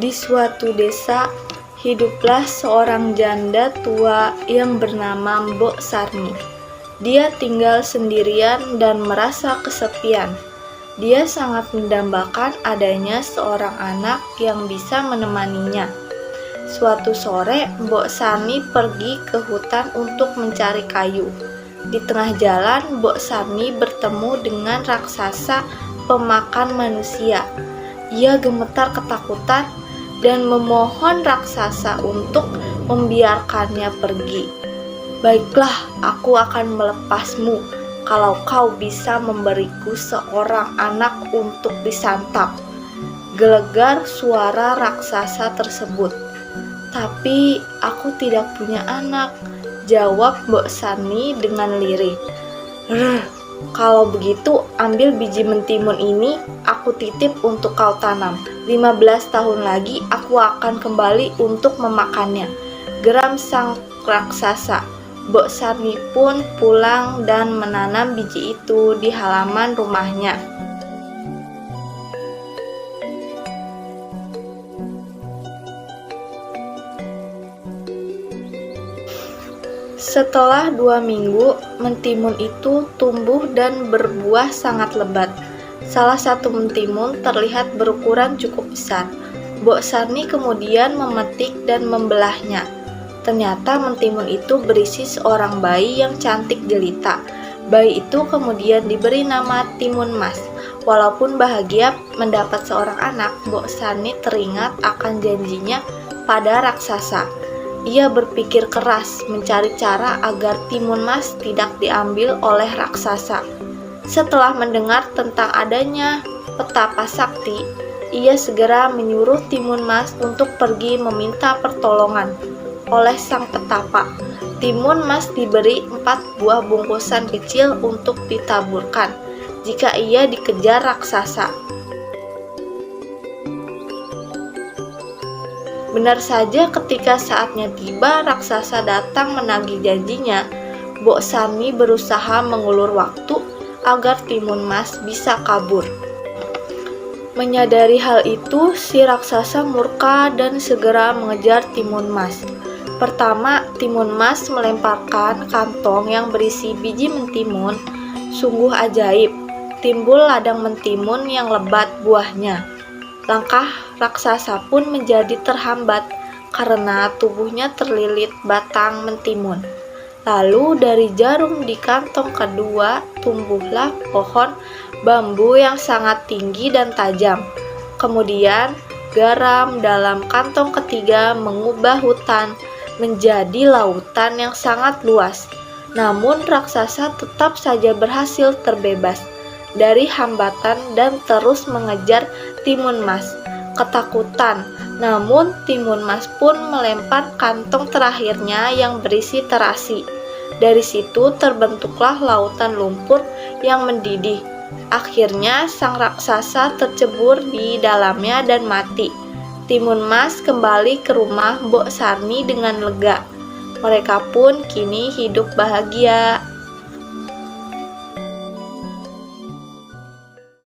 Di suatu desa, hiduplah seorang janda tua yang bernama Mbok Sarmi. Dia tinggal sendirian dan merasa kesepian. Dia sangat mendambakan adanya seorang anak yang bisa menemaninya. Suatu sore, Mbok Sarmi pergi ke hutan untuk mencari kayu. Di tengah jalan, Mbok Sarmi bertemu dengan raksasa pemakan manusia. Ia gemetar ketakutan dan memohon raksasa untuk membiarkannya pergi. "Baiklah, aku akan melepasmu kalau kau bisa memberiku seorang anak untuk disantap," gelegar suara raksasa tersebut. "Tapi aku tidak punya anak," jawab Mbok Sarmi dengan lirih. "Kalau begitu, ambil biji mentimun ini, aku titip untuk kau tanam. 15 tahun lagi aku akan kembali untuk memakannya," geram sang raksasa. Mbok Sarmi pun pulang dan menanam biji itu di halaman rumahnya. Setelah 2 minggu, mentimun itu tumbuh dan berbuah sangat lebat. Salah satu mentimun terlihat berukuran cukup besar. Mbok Sarmi kemudian memetik dan membelahnya. Ternyata mentimun itu berisi seorang bayi yang cantik jelita. Bayi itu kemudian diberi nama Timun Mas. Walaupun bahagia mendapat seorang anak, Mbok Sarmi teringat akan janjinya pada raksasa. Ia berpikir keras mencari cara agar Timun Mas tidak diambil oleh raksasa. Setelah mendengar tentang adanya petapa sakti, ia segera menyuruh Timun Mas untuk pergi meminta pertolongan oleh sang petapa. Timun Mas diberi 4 buah bungkusan kecil untuk ditaburkan jika ia dikejar raksasa. Benar saja, ketika saatnya tiba, raksasa datang menagih janjinya. Mbok Sarmi berusaha mengulur waktu agar Timun Mas bisa kabur. Menyadari hal itu, si raksasa murka dan segera mengejar Timun Mas. Pertama, Timun Mas melemparkan kantong yang berisi biji mentimun. Sungguh ajaib, timbul ladang mentimun yang lebat buahnya. Langkah raksasa pun menjadi terhambat karena tubuhnya terlilit batang mentimun. Lalu dari jarum di kantong kedua tumbuhlah pohon bambu yang sangat tinggi dan tajam. Kemudian garam dalam kantong ketiga mengubah hutan menjadi lautan yang sangat luas. Namun raksasa tetap saja berhasil terbebas dari hambatan dan terus mengejar Timun Mas. Ketakutan, namun Timun Mas pun melempar kantong terakhirnya yang berisi terasi. Dari situ terbentuklah lautan lumpur yang mendidih. Akhirnya sang raksasa tercebur di dalamnya dan mati. Timun Mas kembali ke rumah Mbok Sarmi dengan lega. Mereka pun kini hidup bahagia.